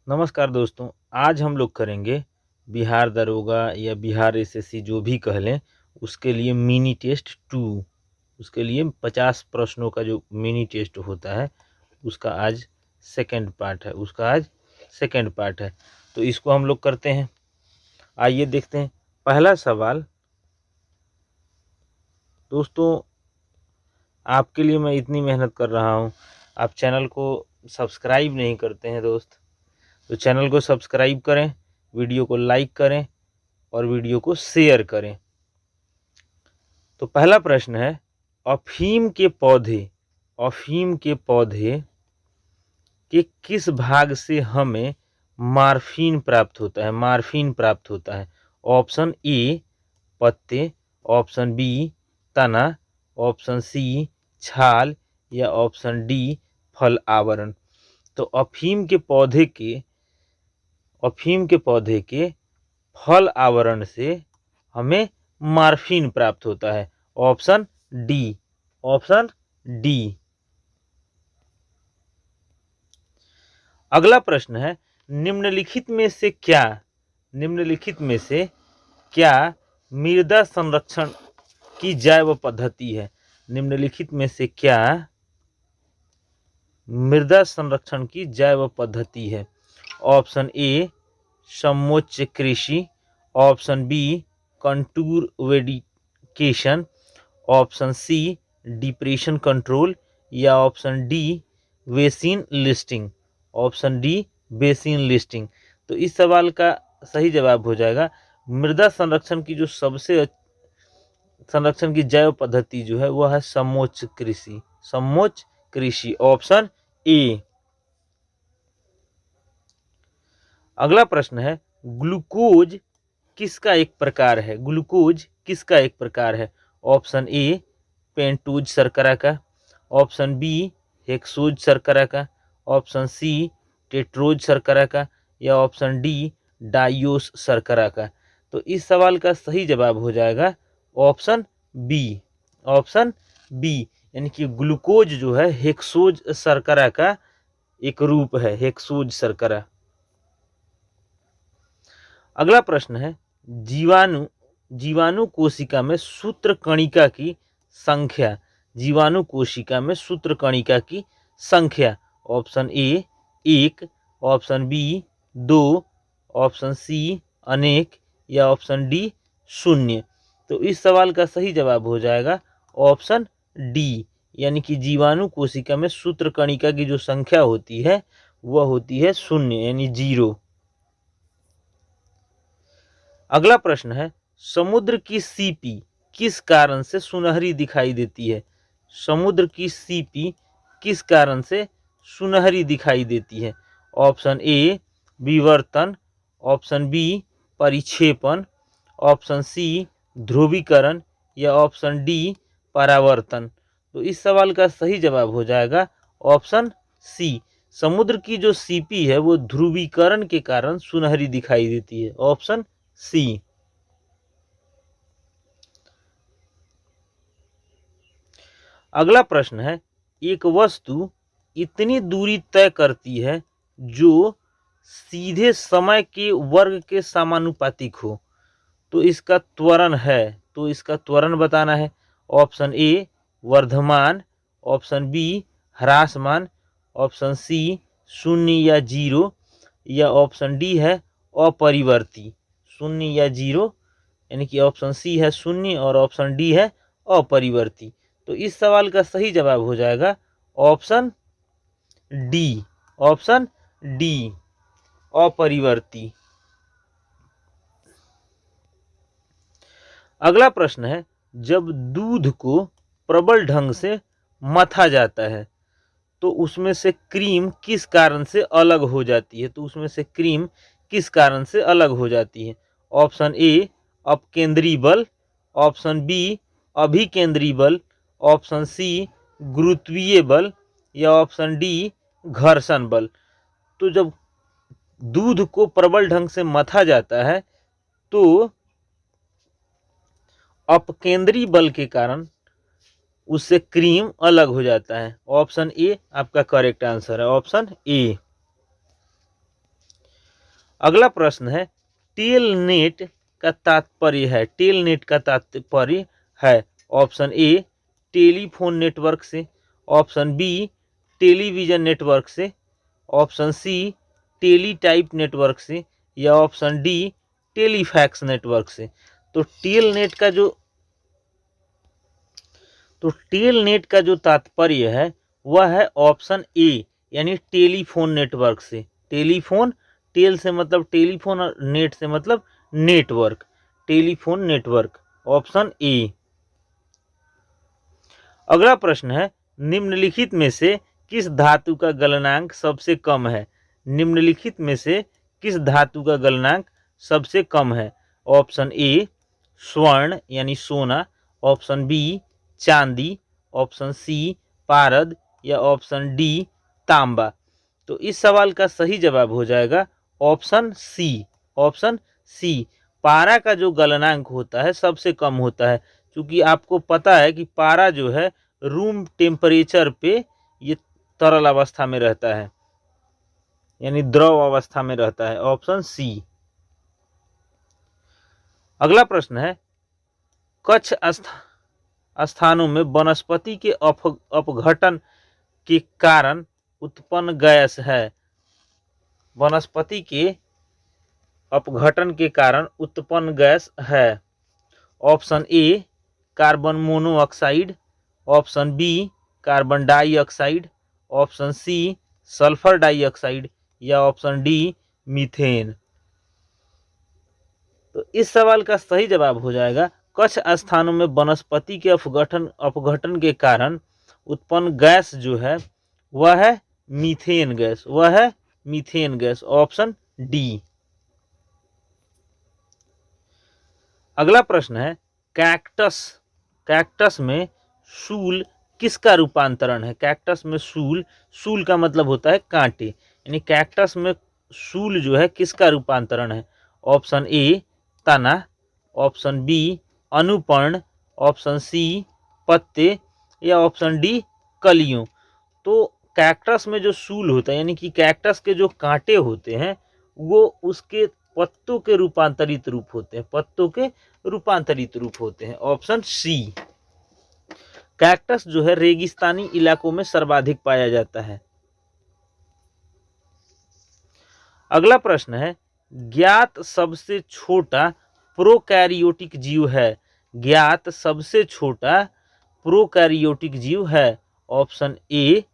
नमस्कार दोस्तों, आज हम लोग करेंगे बिहार दरोगा या बिहार एसएससी जो भी कह लें, उसके लिए मिनी टेस्ट 2। उसके लिए 50 प्रश्नों का जो मिनी टेस्ट होता है उसका आज सेकंड पार्ट है। तो इसको हम लोग करते हैं। आइए देखते हैं। पहला सवाल दोस्तों, आपके लिए मैं इतनी मेहनत कर रहा हूँ, आप चैनल को सब्सक्राइब नहीं करते हैं दोस्त, तो चैनल को सब्सक्राइब करें, वीडियो को लाइक करें और वीडियो को शेयर करें। तो पहला प्रश्न है, अफीम के पौधे के किस भाग से हमें मार्फीन प्राप्त होता है। ऑप्शन ए पत्ते, ऑप्शन बी तना, ऑप्शन सी छाल या ऑप्शन डी फल आवरण। तो अफीम के पौधे के फल आवरण से हमें मार्फीन प्राप्त होता है। Option D. अगला प्रश्न है, निम्नलिखित में से क्या मृदा संरक्षण की जैव पद्धति है। निम्नलिखित में से क्या मृदा संरक्षण की जैव पद्धति है। ऑप्शन ए समोच्च कृषि, ऑप्शन बी कंटूर वेडिकेशन, ऑप्शन सी डिप्रेशन कंट्रोल या option D basin listing. Option D basin listing. तो इस सवाल का सही जवाब हो जाएगा मृदा संरक्षण की जो संरक्षण की जैव पद्धति जो है वह है समोच्च कृषि। Option A. अगला प्रश्न है, ग्लूकोज किसका एक प्रकार है। ऑप्शन ए पेंटोज शर्करा का, ऑप्शन बी हेक्सोज शर्करा का, ऑप्शन सी टेट्रोज शर्करा का या ऑप्शन डी डाइयोस शर्करा का। तो इस सवाल का सही जवाब हो जाएगा ऑप्शन बी। यानी कि ग्लूकोज जो है हेक्सोज शर्करा का एक रूप है, हेक्सोज शर्करा। अगला प्रश्न है, जीवाणु कोशिका में सूत्रकणिका की संख्या। Option A 1, option B 2, option C अनेक या ऑप्शन डी 0। तो इस सवाल का सही जवाब हो जाएगा ऑप्शन डी। यानी कि जीवाणु कोशिका में सूत्रकणिका की जो संख्या होती है वह होती है 0 यानी 0। अगला प्रश्न है, समुद्र की सीपी किस कारण से सुनहरी दिखाई देती है। समुद्र की सीपी किस कारण से सुनहरी दिखाई देती है। ऑप्शन ए विवर्तन, ऑप्शन बी परिक्षेपण, ऑप्शन सी ध्रुवीकरण या ऑप्शन डी परावर्तन। तो इस सवाल का सही जवाब हो जाएगा ऑप्शन सी। समुद्र की जो सीपी है वो ध्रुवीकरण के कारण सुनहरी दिखाई देती है। Option C. अगला प्रश्न है, एक वस्तु इतनी दूरी तय करती है जो सीधे समय के वर्ग के समानुपातिक हो, तो इसका त्वरण बताना है। ऑप्शन ए वर्धमान, ऑप्शन बी ह्रासमान, ऑप्शन सी 0 या 0 या ऑप्शन डी है अपरिवर्ती। 0 या 0 यानी कि ऑप्शन सी है 0 और ऑप्शन डी है अपरिवर्ती। तो इस सवाल का सही जवाब हो जाएगा ऑप्शन डी अपरिवर्ती। अगला प्रश्न है, जब दूध को प्रबल ढंग से मथा जाता है तो उसमें से क्रीम किस कारण से अलग हो जाती है। ऑप्शन ए अपकेंद्री बल, ऑप्शन बी अभिकेंद्री बल, ऑप्शन सी गुरुत्वीय बल या ऑप्शन डी घर्षण बल। तो जब दूध को प्रबल ढंग से मथा जाता है तो अपकेंद्री बल के कारण उससे क्रीम अलग हो जाता है। ऑप्शन ए आपका करेक्ट आंसर है, ऑप्शन ए। अगला प्रश्न है टेल नेट का तात्पर्य है, टेल नेट का तात्पर्य है ऑप्शन ए टेलीफोन नेटवर्क से, ऑप्शन बी टेलीविजन नेटवर्क से, ऑप्शन सी टेलीटाइप नेटवर्क से, या ऑप्शन डी टेलीफैक्स नेटवर्क से। तो टेल नेट का जो तात्पर्य है वह है ऑप्शन ए यानी टेलीफोन नेटवर्क से। टेलीफोन, टेल से मतलब टेलीफोन और नेट से मतलब network, telephone network, option A. अगला प्रश्न है निम्नलिखित में से किस धातु का गलनांक सबसे कम है? निम्नलिखित में से किस धातु का गलनांक सबसे कम है? ऑप्शन ए स्वर्ण यानी सोना, ऑप्शन बी चांदी, ऑप्शन सी पारद, या ऑप्शन डी तांबा। तो इस सवाल का सही जवाब हो जाएगा ऑप्शन सी। ऑप्शन सी, पारा का जो गलनांक होता है सबसे कम होता है, क्योंकि आपको पता है कि पारा जो है रूम टेम्परेचर पे ये तरल अवस्था में रहता है यानी द्रव अवस्था में रहता है, ऑप्शन सी। अगला प्रश्न है कुछ स्थानों में वनस्पति के अपघटन के कारण उत्पन्न गैस है। वनस्पति के अपघटन के कारण उत्पन्न गैस है। Option A carbon monoxide, option B carbon dioxide, option C sulphur dioxide, या ऑप्शन डी मीथेन। तो इस सवाल का सही जवाब हो जाएगा कुछ स्थानों में वनस्पति के अपघटन के कारण उत्पन्न गैस जो है वह है मीथेन गैस, वह है मीथेन गैस, ऑप्शन डी। अगला प्रश्न है कैक्टस में सूल किसका रूपांतरण है? कैक्टस में सूल का मतलब होता है कांटे, यानी कैक्टस में सूल जो है किसका रूपांतरण है? ऑप्शन ए तना, ऑप्शन बी अनुपर्ण, ऑप्शन सी पत्ते, या ऑप्शन डी कलियों। तो कैक्टस में जो सूल होता है यानी कि कैक्टस के जो कांटे होते हैं वो उसके पत्तों के रूपांतरित रूप होते हैं, पत्तों के रूपांतरित रूप होते हैं, ऑप्शन सी। कैक्टस जो है रेगिस्तानी इलाकों में सर्वाधिक पाया जाता है। अगला प्रश्न है ज्ञात सबसे छोटा प्रोकैरियोटिक जीव है। ज्ञात सबसे छोटा प्रोकैरियोटिक जीव है। Option A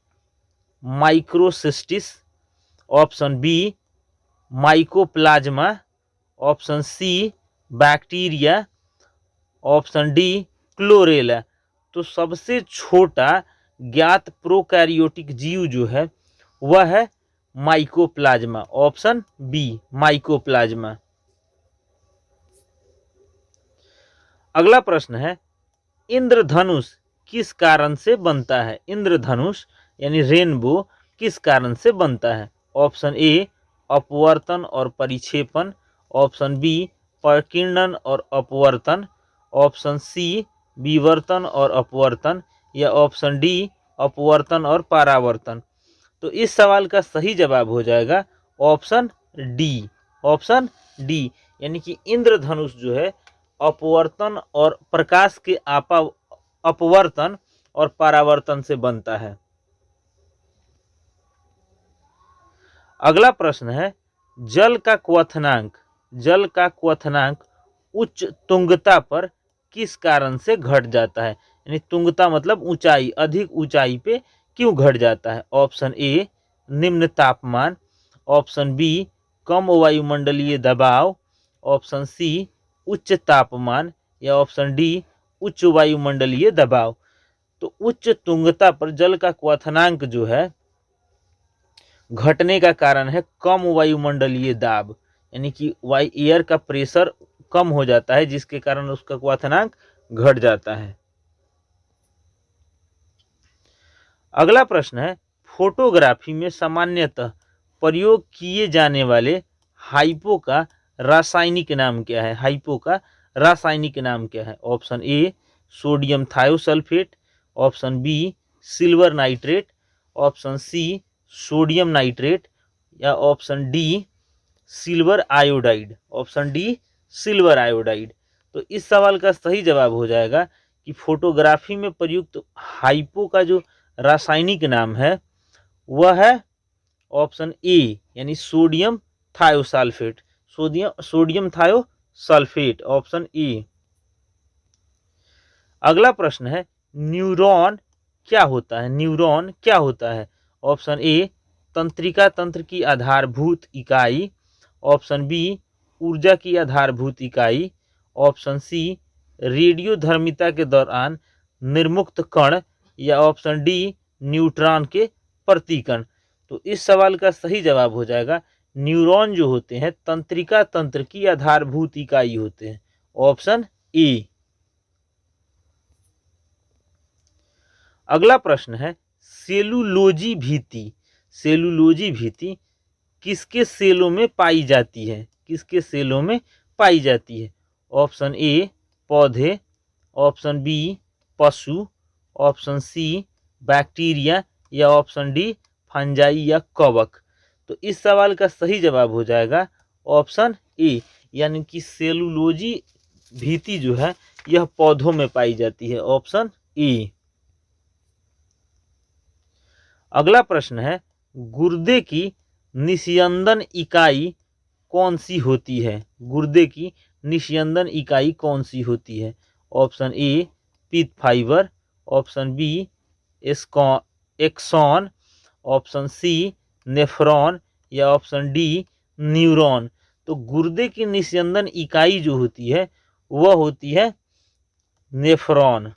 microcystis, option B mycoplasma, option C bacteria, option D chlorella. तो सबसे छोटा ज्ञात प्रोकैरियोटिक जीव जो है वह है माइकोप्लाज्मा, ऑप्शन बी माइकोप्लाज्मा। अगला प्रश्न है इंद्रधनुष किस कारण से बनता है? इंद्रधनुष यानी रेनबो किस कारण से बनता है? ऑप्शन ए अपवर्तन और परिक्षेपण, ऑप्शन बी प्रकीर्णन और अपवर्तन, ऑप्शन सी विवर्तन और अपवर्तन, या ऑप्शन डी अपवर्तन और परावर्तन। तो इस सवाल का सही जवाब हो जाएगा ऑप्शन डी, ऑप्शन डी, यानी कि इंद्रधनुष जो है अपवर्तन और प्रकाश के अपवर्तन और परावर्तन से बनता है। अगला प्रश्न है जल का क्वथनांक उच्च तुंगता पर किस कारण से घट जाता है? यानी तुंगता मतलब ऊंचाई, अधिक ऊंचाई पे क्यों घट जाता है? ऑप्शन ए निम्न तापमान, ऑप्शन बी कम वायुमंडलीय दबाव, ऑप्शन सी उच्च तापमान, या ऑप्शन डी उच्च वायुमंडलीय दबाव। तो उच्च तुंगता पर जल का क्वथनांक जो है घटने का कारण है कम वायुमंडलीय दाब, यानी कि एयर का प्रेशर कम हो जाता है जिसके कारण उसका क्वथनांक घट जाता है। अगला प्रश्न है फोटोग्राफी में सामान्यतः प्रयोग किए जाने वाले हाइपो का रासायनिक नाम क्या है? हाइपो का रासायनिक नाम क्या है? Option A sodium thiosulphate, option B silver nitrate, option C sodium nitrate, या option D silver iodide. Option D silver iodide. तो इस सवाल का सही जवाब हो जाएगा कि फोटोग्राफी में प्रयुक्त हाइपो का जो रासायनिक नाम है वह है ऑप्शन ए यानी sodium thiosulphate. Sodium thiosulphate, option A. अगला प्रश्न है न्यूरॉन क्या होता है? न्यूरॉन क्या होता है? ऑप्शन ए तंत्रिका तंत्र की आधारभूत इकाई, ऑप्शन बी ऊर्जा की आधारभूत इकाई, ऑप्शन सी रेडियोधर्मिता के दौरान निर्मुक्त कण, या ऑप्शन डी न्यूट्रॉन के प्रतिकण। तो इस सवाल का सही जवाब हो जाएगा न्यूरॉन जो होते हैं तंत्रिका तंत्र की आधारभूत इकाई होते हैं, ऑप्शन ए। अगला प्रश्न है सेलुलोजी भीति। सेलुलोजी भीति किसके सेलों में पाई जाती है? किसके सेलों में पाई जाती है? ऑप्शन ए पौधे, ऑप्शन बी पशु, ऑप्शन सी बैक्टीरिया, या ऑप्शन डी फंजाई या कवक। तो इस सवाल का सही जवाब हो जाएगा ऑप्शन ए, यानी कि सेलुलोजी भीति जो है यह पौधों में पाई जाती है, ऑप्शन ए। अगला प्रश्न है गुर्दे की निस्यंदन इकाई कौन सी होती है? गुर्दे की निस्यंदन इकाई कौन सी होती है? ऑप्शन ए पित्त fibre, option B axon, option C nephron, या ऑप्शन डी न्यूरॉन। तो गुर्दे की निस्यंदन इकाई जो होती है वह होती है नेफ्रॉन,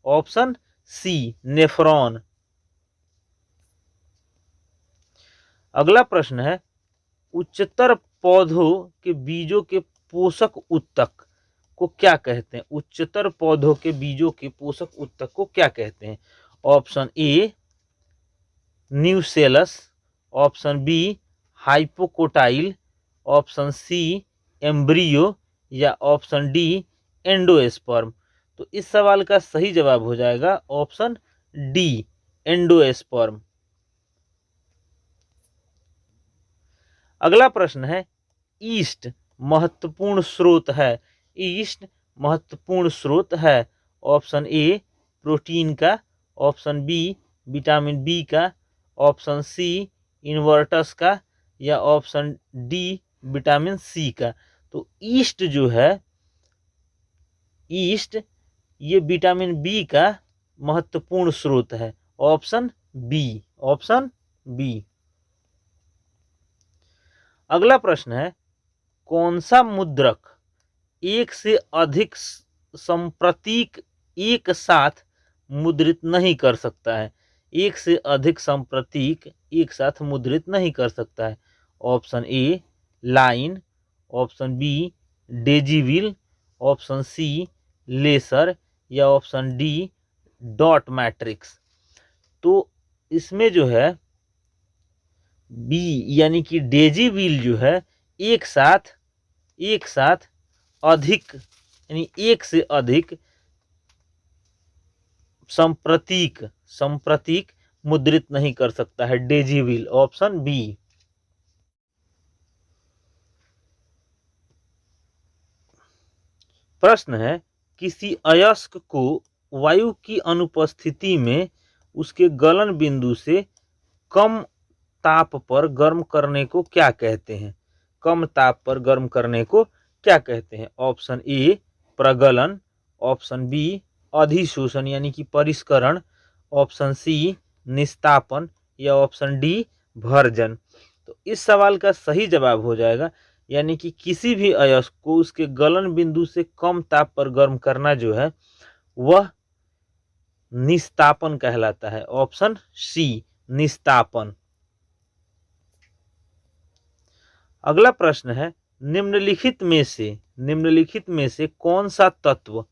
ऑप्शन सी नेफ्रॉन। अगला प्रश्न है उच्चतर पौधों के बीजों के पोषक ऊतक को क्या कहते हैं? उच्चतर पौधों के बीजों के पोषक ऊतक को क्या कहते हैं? Option A nucellus, option B hypocotyl, option C embryo, या ऑप्शन डी एंडोस्पर्म। तो इस सवाल का सही जवाब हो जाएगा ऑप्शन डी एंडोस्पर्म। अगला प्रश्न है ईस्ट महत्वपूर्ण स्रोत है। ईस्ट महत्वपूर्ण स्रोत है। ऑप्शन ए प्रोटीन का, ऑप्शन बी विटामिन बी का, ऑप्शन सी इन्वर्टस का, या ऑप्शन डी विटामिन सी का। तो ईस्ट जो है, ईस्ट ये विटामिन बी का महत्वपूर्ण स्रोत है, ऑप्शन बी, ऑप्शन बी। अगला प्रश्न है कौन सा मुद्रक एक से अधिक संप्रतीक एक साथ मुद्रित नहीं कर सकता है? एक से अधिक संप्रतीक एक साथ मुद्रित नहीं कर सकता है। Option A line, option B daisy wheel, option C laser, या ऑप्शन डी डॉट मैट्रिक्स। तो इसमें जो है बी यानी कि डेजीविल जो है एक साथ अधिक यानी एक से अधिक संप्रतीक मुद्रित नहीं कर सकता है, डेजीविल, ऑप्शन बी। प्रश्न है किसी अयस्क को वायु की अनुपस्थिति में उसके गलन बिंदु से कम ताप पर गर्म करने को क्या कहते हैं? कम ताप पर गर्म करने को क्या कहते हैं? ऑप्शन ए प्रगलन, ऑप्शन बी अधिशोषण यानी कि परिष्करण, ऑप्शन सी निस्तापन, या ऑप्शन डी भर्जन। तो इस सवाल का सही जवाब हो जाएगा यानी कि किसी भी अयस्क को उसके गलन बिंदु से कम ताप पर गर्म करना जो है वह निस्तापन कहलाता है, ऑप्शन सी निस्तापन। अगला प्रश्न है निम्नलिखित में से कौन सा तत्व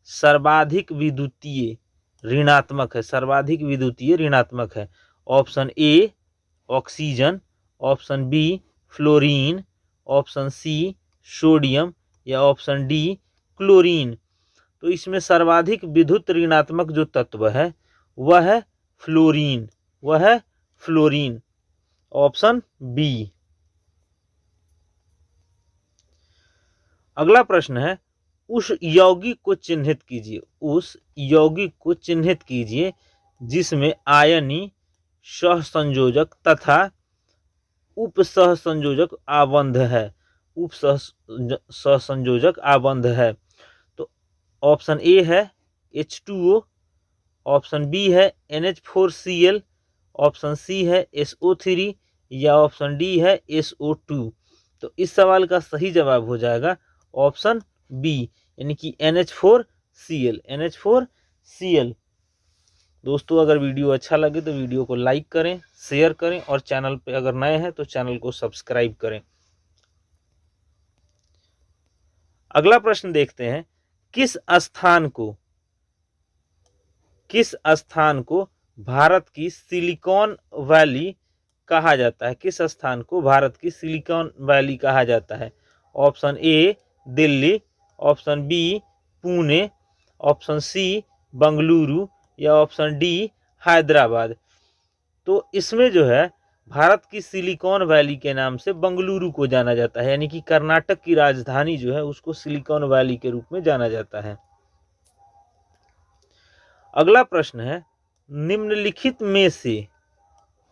सर्वाधिक विद्युतीय ऋणात्मक है? सर्वाधिक विद्युतीय ऋणात्मक है। Option A oxygen, option B fluorine, option C sodium, या ऑप्शन डी क्लोरीन। तो इसमें सर्वाधिक विद्युत ऋणात्मक जो तत्व है वह है फ्लोरीन, वह है फ्लोरीन, ऑप्शन बी। अगला प्रश्न है, उस यौगिक को चिन्हित कीजिए, उस यौगिक को चिन्हित कीजिए जिसमें आयनी सहसंयोजक तथा उपसहसंयोजक आबंध है, सहसंयोजक आबंध है। तो ऑप्शन ए है H2O, ऑप्शन बी है NH4Cl, ऑप्शन सी है SO3 या ऑप्शन डी है SO2। तो इस सवाल का सही जवाब हो जाएगा ऑप्शन बी, यानी कि NH4Cl। दोस्तों, अगर वीडियो अच्छा लगे तो वीडियो को लाइक करें, शेयर करें और चैनल पे अगर नए हैं तो चैनल को सब्सक्राइब करें। अगला प्रश्न देखते हैं, किस स्थान को भारत की सिलिकॉन वैली कहा जाता है? किस स्थान को भारत की सिलिकॉन वैली कहा जाता है? Option A Delhi, option B Pune, option C Bengaluru या ऑप्शन डी हैदराबाद। तो इसमें जो है भारत की सिलिकॉन वैली के नाम से बंगलुरु को जाना जाता है, यानी कि कर्नाटक की राजधानी जो है उसको सिलिकॉन वैली के रूप में जाना जाता है। अगला प्रश्न है, निम्नलिखित में से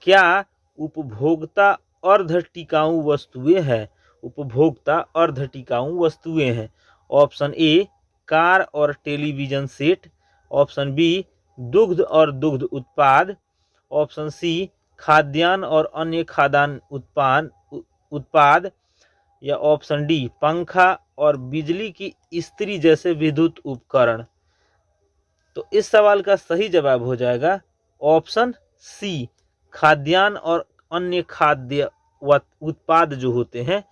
क्या उपभोक्ता अर्ध टिकाऊ वस्तुएं हैं? उपभोक्ता अर्ध टिकाऊ वस्तुएं हैं। ऑप्शन ए कार और टेलीविजन सेट, ऑप्शन बी दुग्ध और दुग्ध उत्पाद, ऑप्शन सी खाद्यान्न और अन्य खाद्यान्न उत्पाद या ऑप्शन डी पंखा और बिजली की इस्त्री जैसे विद्युत उपकरण। तो इस सवाल का सही जवाब हो जाएगा ऑप्शन सी, खाद्यान्न और अन्य खाद्य उत्पाद जो होते हैं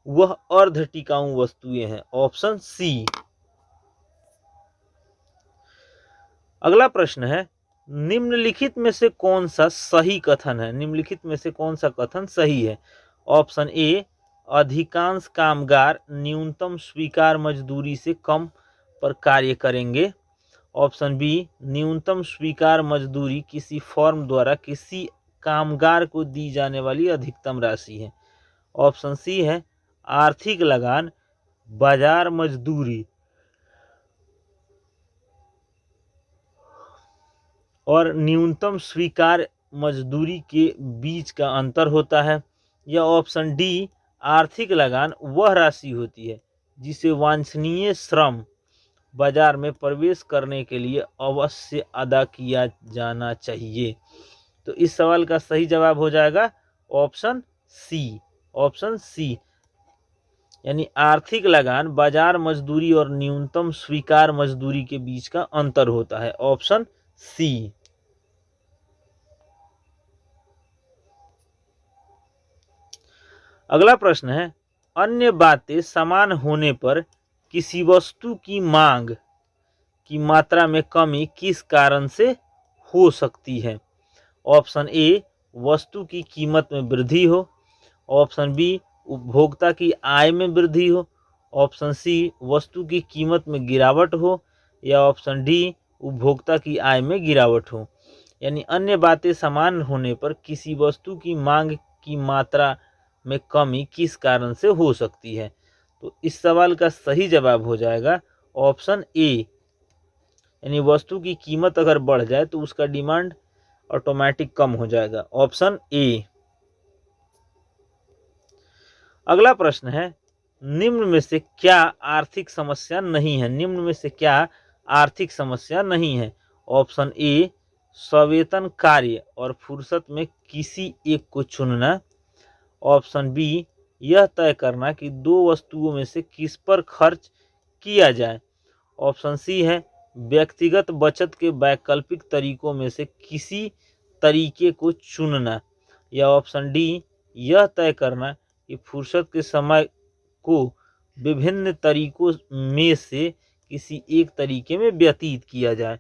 वह अर्ध टिकाऊ वस्तुएं हैं, ऑप्शन सी। अगला प्रश्न है, निम्नलिखित में से कौन सा सही कथन है? निम्नलिखित में से कौन सा कथन सही है? ऑप्शन ए अधिकांश कामगार न्यूनतम स्वीकार मजदूरी से कम पर कार्य करेंगे, ऑप्शन बी न्यूनतम स्वीकार मजदूरी किसी फर्म द्वारा किसी कामगार को दी जाने वाली अधिकतम राशि है, ऑप्शन सी है आर्थिक लगान बाजार मजदूरी और न्यूनतम स्वीकार मजदूरी के बीच का अंतर होता है, या ऑप्शन डी आर्थिक लगान वह राशि होती है जिसे वांछनीय श्रम बाजार में प्रवेश करने के लिए अवश्य अदा किया जाना चाहिए। तो इस सवाल का सही जवाब हो जाएगा ऑप्शन सी, ऑप्शन सी, यानी आर्थिक लगान बाजार मजदूरी और न्यूनतम स्वीकार मजदूरी के बीच का अंतर होता है, ऑप्शन सी। अगला प्रश्न है, अन्य बातें समान होने पर किसी वस्तु की मांग की मात्रा में कमी किस कारण से हो सकती है? ऑप्शन ए वस्तु की कीमत में वृद्धि हो, ऑप्शन बी उपभोक्ता की आय में वृद्धि हो, ऑप्शन सी वस्तु की कीमत में गिरावट हो या ऑप्शन डी उपभोक्ता की आय में गिरावट हो। यानी अन्य बातें समान होने पर किसी वस्तु की मांग की मात्रा में कमी किस कारण से हो सकती है? तो इस सवाल का सही जवाब हो जाएगा ऑप्शन ए, यानी वस्तु की कीमत अगर बढ़ जाए तो उसका डिमांड ऑटोमेटिक कम हो जाएगा, ऑप्शन ए। अगला प्रश्न है, निम्न में से क्या आर्थिक समस्या नहीं है? निम्न में से क्या आर्थिक समस्या नहीं है? ऑप्शन ए सवेतन कार्य और फुर्सत में किसी एक को चुनना, ऑप्शन बी यह तय करना कि दो वस्तुओं में से किस पर खर्च किया जाए, ऑप्शन सी है व्यक्तिगत बचत के वैकल्पिक तरीकों में से किसी तरीके को चुनना, या ऑप्शन डी यह तय करना कि फुर्सत के समय को विभिन्न तरीकों में से किसी एक तरीके में व्यतीत किया जाए।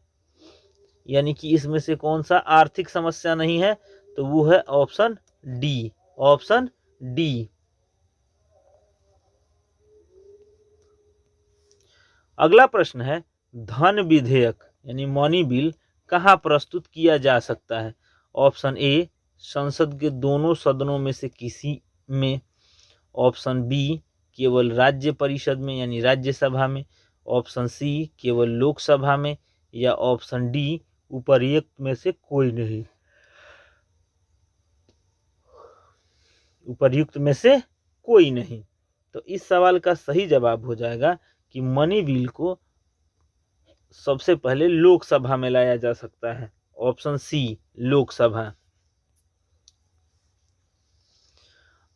यानी कि इसमें से कौन सा आर्थिक समस्या नहीं है? तो वो है ऑप्शन डी, ऑप्शन डी। अगला प्रश्न है, धन विधेयक यानी मनी बिल कहाँ प्रस्तुत किया जा सकता है? ऑप्शन ए संसद के दोनों सदनों में से किसी में, ऑप्शन बी केवल राज्य परिषद में यानी राज्यसभा में, ऑप्शन सी केवल लोकसभा में, या ऑप्शन डी उपर्युक्त में से कोई नहीं। उपर्युक्त में से कोई नहीं। तो इस सवाल का सही जवाब हो जाएगा कि मनी बिल को सबसे पहले लोकसभा में लाया जा सकता है, ऑप्शन सी लोकसभा।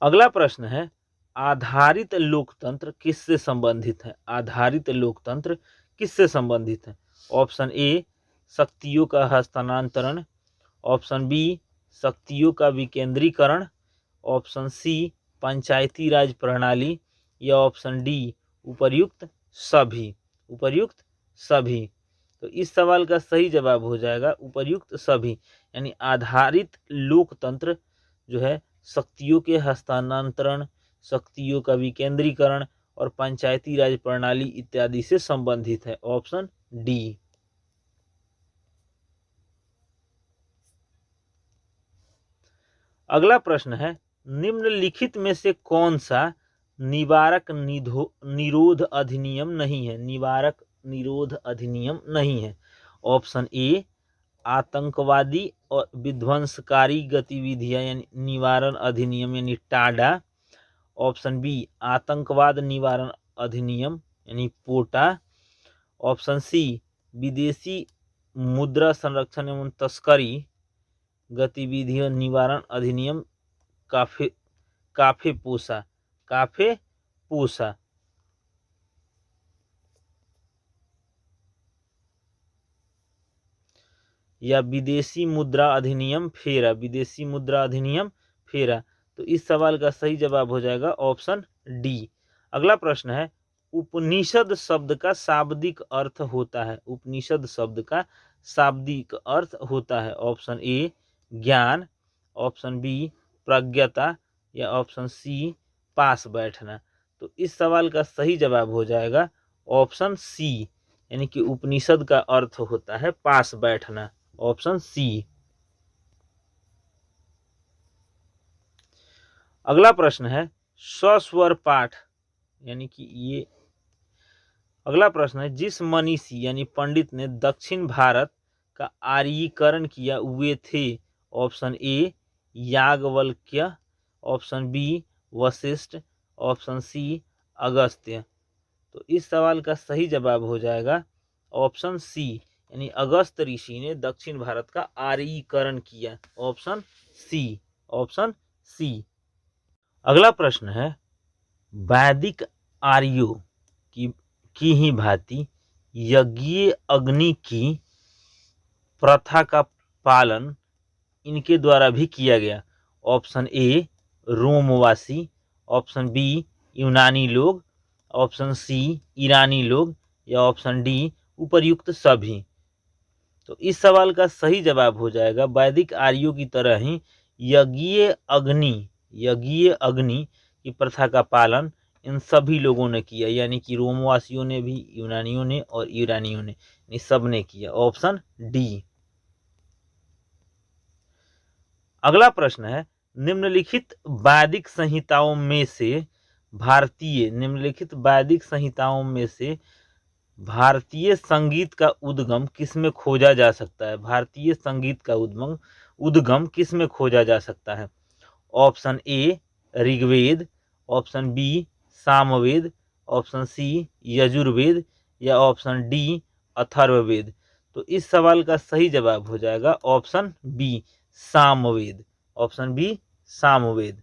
अगला प्रश्न है, आधारित लोकतंत्र किससे संबंधित है? आधारित लोकतंत्र किससे संबंधित है? ऑप्शन ए शक्तियों का हस्तांतरण, ऑप्शन बी शक्तियों का विकेंद्रीकरण, ऑप्शन सी पंचायती राज प्रणाली, या ऑप्शन डी उपर्युक्त सभी। उपर्युक्त सभी। तो इस सवाल का सही जवाब हो जाएगा उपर्युक्त सभी, यानी आधारित लोकतंत्र जो है शक्तियों के हस्तांतरण, शक्तियों का विकेंद्रीकरण और पंचायती राज प्रणाली इत्यादि से संबंधित है, ऑप्शन डी। अगला प्रश्न है, निम्नलिखित में से कौन सा निवारक निरोध अधिनियम नहीं है? निवारक निरोध अधिनियम नहीं है। ऑप्शन ए आतंकवादी और विध्वंसकारी गतिविधियां यानी निवारण अधिनियम यानी टाडा, ऑप्शन बी आतंकवाद निवारण अधिनियम यानी पोटा, ऑप्शन सी विदेशी मुद्रा संरक्षण एवं तस्करी गतिविधियों निवारण अधिनियम काफे पूसा। या विदेशी मुद्रा अधिनियम फेरा, विदेशी मुद्रा अधिनियम फेरा। तो इस सवाल का सही जवाब हो जाएगा ऑप्शन डी। अगला प्रश्न है, उपनिषद शब्द का शाब्दिक अर्थ होता है? उपनिषद शब्द का शाब्दिक अर्थ होता है, ऑप्शन ए ज्ञान, ऑप्शन बी प्रज्ञता, या ऑप्शन सी पास बैठना। तो इस सवाल का सही जवाब हो जाएगा ऑप्शन सी, यानी कि उपनिषद का अर्थ होता है पास बैठना, ऑप्शन सी। अगला प्रश्न है, सस्वर पाठ यानी कि ये अगला प्रश्न है, जिस मनीषी यानी पंडित ने दक्षिण भारत का आर्यीकरण किया वे थे? Option A Yajnavalkya, option B Vashishtha, option C Agastya. तो इस सवाल का सही जवाब हो जाएगा ऑप्शन सी, यानी अगस्त ऋषि ने दक्षिण भारत का आर्यीकरण किया, ऑप्शन सी, ऑप्शन सी। अगला प्रश्न है, वैदिक आर्यों की ही भांति यज्ञीय अग्नि की प्रथा का पालन इनके द्वारा भी किया गया? ऑप्शन ए रोमवासी, ऑप्शन बी यूनानी लोग, ऑप्शन सी ईरानी लोग, या ऑप्शन डी उपर्युक्त सभी। तो इस सवाल का सही जवाब हो जाएगा वैदिक आर्यों की तरह ही यज्ञीय अग्नि की प्रथा का पालन इन सभी लोगों ने किया, यानी कि रोमवासियों ने भी, यूनानियों ने और ईरानियों ने, इन सब ने किया, ऑप्शन डी। अगला प्रश्न है, निम्नलिखित वैदिक संहिताओं में से भारतीय संगीत का उद्गम किसमें खोजा जा सकता है? भारतीय संगीत का उद्गम किसमें खोजा जा सकता है? Option A Rigveda, option B Samaveda, option C Yajurveda, या ऑप्शन डी अथर्ववेद। तो इस सवाल का सही जवाब हो जाएगा option B Samaveda, option B Samaveda.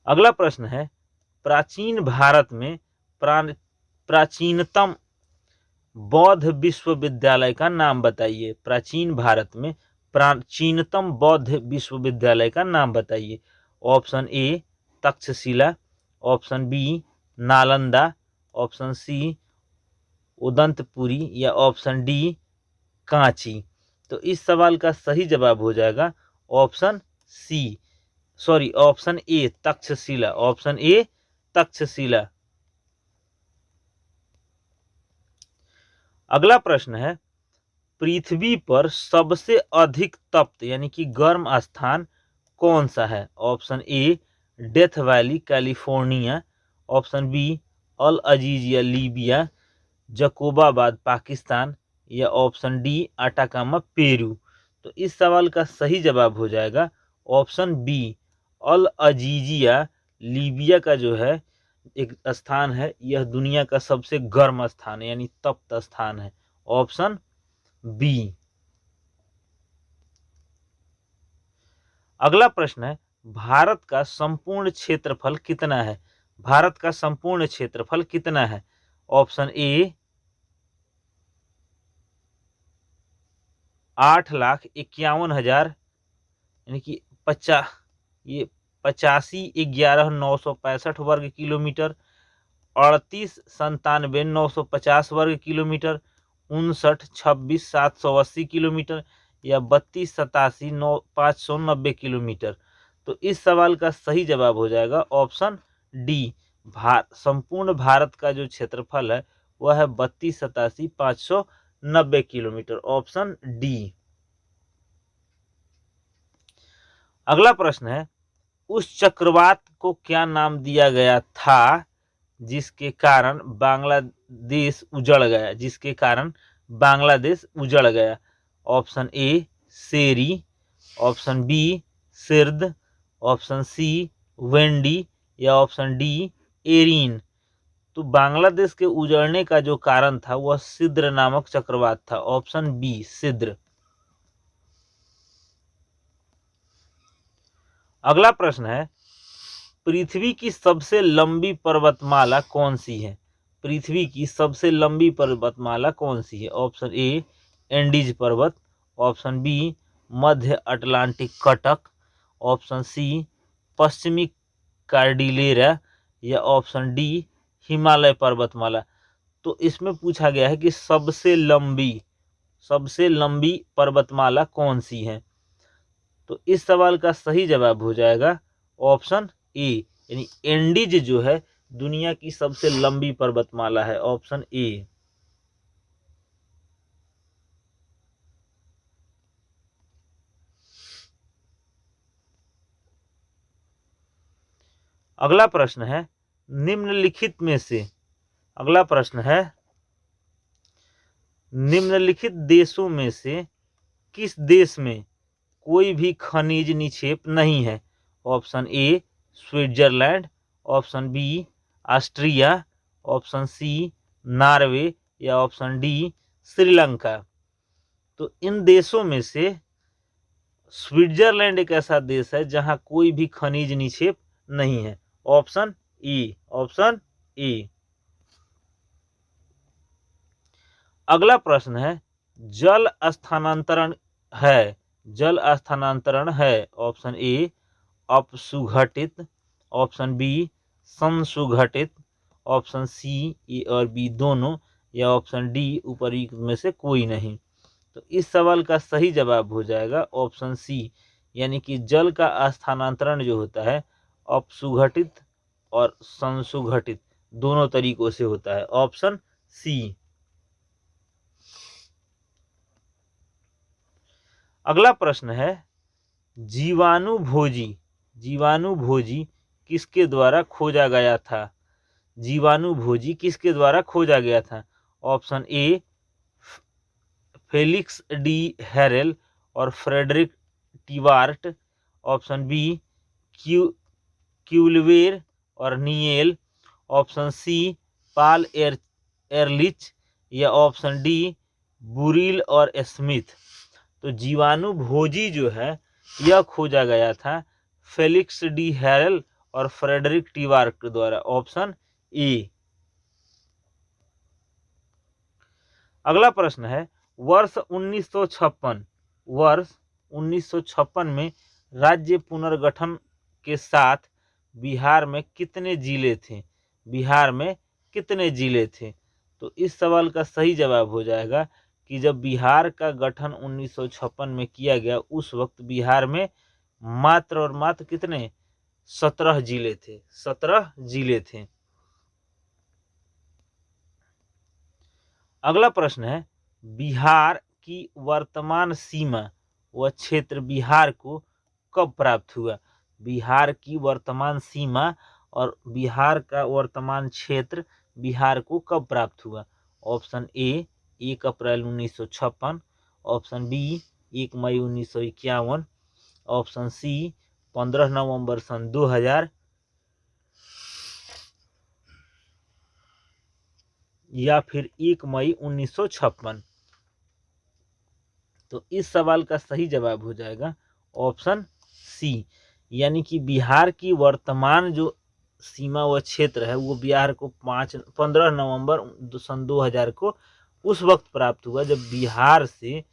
अगला प्रश्न है, प्राचीन भारत में प्राचीनतम बौद्ध विश्वविद्यालय का नाम बताइए। प्राचीन भारत में प्राचीनतम बौद्ध विश्वविद्यालय का नाम बताइए। Option A Takshashila, option B Nalanda, option C Odantapuri, या ऑप्शन डी कांची। तो इस सवाल का सही जवाब हो जाएगा option A Takshashila, option A Takshashila. अगला प्रश्न है, पृथ्वी पर सबसे अधिक तप्त यानी कि गर्म स्थान कौन सा है? Option A Death Valley California, option B Al Aziziyah Libya, Jacobabad Pakistan, या ऑप्शन डी अटाकामा पेरू। तो इस सवाल का सही जवाब हो जाएगा option B Al Aziziyah Libya का जो है एक स्थान है, यह दुनिया का सबसे गर्म स्थान है यानी तप्त स्थान है, ऑप्शन बी। अगला प्रश्न है भारत का संपूर्ण क्षेत्रफल कितना है? भारत का संपूर्ण क्षेत्रफल कितना है? ऑप्शन ए 8,51,000 यानी कि 85,11,965 वर्ग किलोमीटर, 38,97,950 वर्ग किलोमीटर, 59,26,780 किलोमीटर, या 32,87,590 किलोमीटर। तो इस सवाल का सही जवाब हो जाएगा ऑप्शन डी। संपूर्ण भारत का जो क्षेत्रफल है वह है 32,87,590 किलोमीटर, ऑप्शन डी। अगला प्रश्न है उस चक्रवात को क्या नाम दिया गया था जिसके कारण बांग्लादेश उजड़ गया? जिसके कारण बांग्लादेश उजड़ गया। Option A Sherry, option B सिर्द, ऑप्शन सी वेंडी, या ऑप्शन डी एरीन। तो बांग्लादेश के उजड़ने का जो कारण था वह सिद्र नामक चक्रवात था, ऑप्शन बी सिद्र। अगला प्रश्न है पृथ्वी की सबसे लंबी पर्वतमाला कौन सी है? पृथ्वी की सबसे लंबी पर्वतमाला कौन सी है? ऑप्शन ए एंडीज पर्वत, ऑप्शन बी मध्य अटलांटिक कटक, ऑप्शन सी पश्चिमी कार्डिलेरा, या ऑप्शन डी हिमालय पर्वतमाला। तो इसमें पूछा गया है कि सबसे लंबी पर्वतमाला कौन सी है? तो इस सवाल का सही जवाब हो जाएगा ऑप्शन ए, यानी एंडीज जो है दुनिया की सबसे लंबी पर्वतमाला है, ऑप्शन ए। अगला प्रश्न है निम्नलिखित में से अगला प्रश्न है निम्नलिखित देशों में से किस देश में कोई भी खनिज निक्षेप नहीं है? Option A Switzerland, option B Austria, option C Norway, या ऑप्शन डी श्रीलंका। तो इन देशों में से स्विट्जरलैंड एक ऐसा देश है जहां कोई भी खनिज निक्षेप नहीं है, ऑप्शन ई, ऑप्शन ए। अगला प्रश्न है जल स्थानांतरण है, ऑप्शन ए अपसुघटित, ऑप्शन बी संसुघटित, ऑप्शन सी ए और बी दोनों, या ऑप्शन डी उपर्युक्त में से कोई नहीं। तो इस सवाल का सही जवाब हो जाएगा ऑप्शन सी, यानी कि जल का स्थानांतरण जो होता है अपसुघटित और संसुघटित दोनों तरीकों से होता है, ऑप्शन सी। अगला प्रश्न है जीवाणुभोजी किसके द्वारा खोजा गया था? जीवाणुभोजी किसके द्वारा खोजा गया था? ऑप्शन ए फेलिक्स डी हैरेल और फ्रेडरिक टीवार्ट, ऑप्शन बी क्यूलवेर और नियल, ऑप्शन सी पाल एरलिच, या ऑप्शन डी बुरिल और स्मिथ। तो जीवाणुभोजी जो है यह खोजा गया था फेलिक्स डी हैरेल और फ्रेडरिक टीवार्क के द्वारा, ऑप्शन ए। अगला प्रश्न है वर्ष 1956 में राज्य पुनर्गठन के साथ बिहार में कितने जिले थे? बिहार में कितने जिले थे? तो इस सवाल का सही जवाब हो जाएगा कि जब बिहार का गठन 1956 में किया गया उस वक्त बिहार में मात्र और मात्र कितने 17 जिले थे, 17 जिले थे। अगला प्रश्न है बिहार की वर्तमान सीमा व क्षेत्र बिहार को कब प्राप्त हुआ? बिहार की वर्तमान सीमा और बिहार का वर्तमान क्षेत्र बिहार को कब प्राप्त हुआ? Option A 1 April 1956, option B 1 मई 1951, ऑप्शन सी 15 नवंबर सन 2000 या फिर 1 मई 1956। तो इस सवाल का सही जवाब हो जाएगा ऑप्शन सी, यानी कि बिहार की वर्तमान जो सीमा व क्षेत्र है वो बिहार को 15 नवंबर सन 2000 को उस वक्त प्राप्त हुआ जब बिहार से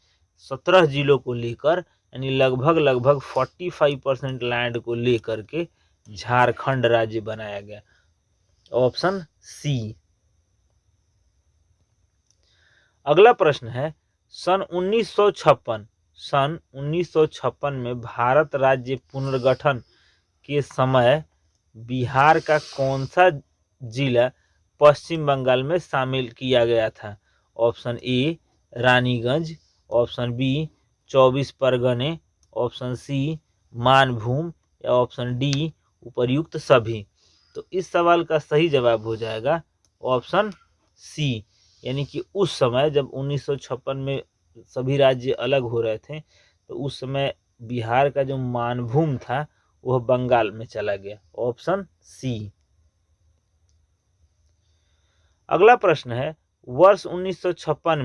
17 जिलों को लेकर यानी लगभग 45% लैंड को लेकर के झारखंड राज्य बनाया गया। Option C. अगला प्रश्न है, सन 1956 में भारत राज्य पुनर्गठन के समय बिहार का कौन सा जिला पश्चिम बंगाल में शामिल किया गया था? Option A Raniganj, option B 24 परगने, ऑप्शन सी मानभूम या ऑप्शन डी उपर्युक्त सभी। तो इस सवाल का सही जवाब हो जाएगा ऑप्शन सी, यानी कि उस समय जब 1956 में सभी राज्य अलग हो रहे थे तो उस समय बिहार का जो मानभूम था वह बंगाल में चला गया। Option C. अगला प्रश्न है, वर्ष 1956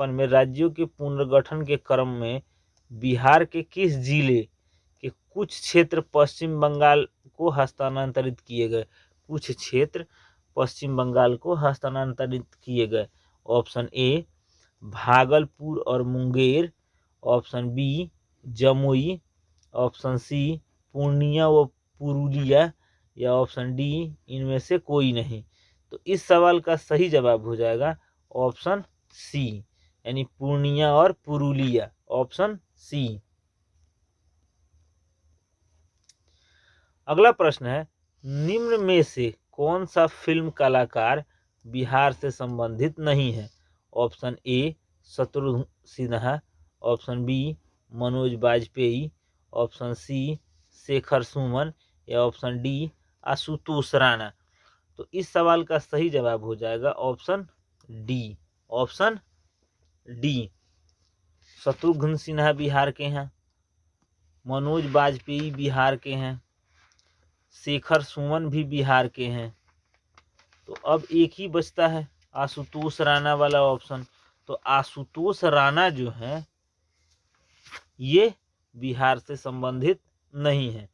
में राज्यों के पुनर्गठन के क्रम में बिहार के किस जिले के कुछ क्षेत्र पश्चिम बंगाल को हस्तांतरित किए गए? कुछ क्षेत्र पश्चिम बंगाल को हस्तांतरित किए गए। ऑप्शन ए भागलपुर और Munger, option B Jamui, option C Purnia व पुरुलिया या ऑप्शन डी इनमें से कोई नहीं। तो इस सवाल का सही जवाब हो जाएगा ऑप्शन सी, यानी पूर्णिया और पुरुलिया। Option C. अगला प्रश्न है, निम्न में से कौन सा फिल्म कलाकार बिहार से संबंधित नहीं है? Option A Shatrughan Sinha, option B Manoj Bajpayee, option C Shekhar Suman या ऑप्शन डी आशुतोष राणा। तो इस सवाल का सही जवाब हो जाएगा option D. Option D, Shatrughan Sinha Bihar के हैं, मनोज बाजपेयी बिहार के हैं, शेखर सुमन भी बिहार के हैं। तो अब एक ही बचता है आशुतोष राणा वाला ऑप्शन। तो आशुतोष राणा जो है ये बिहार से संबंधित नहीं है।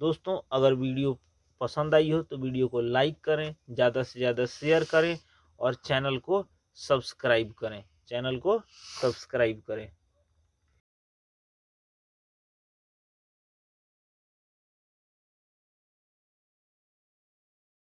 दोस्तों, अगर वीडियो पसंद आई हो तो वीडियो को लाइक करें, ज़्यादा से ज़्यादा शेयर करें और चैनल को सब्सक्राइब करें।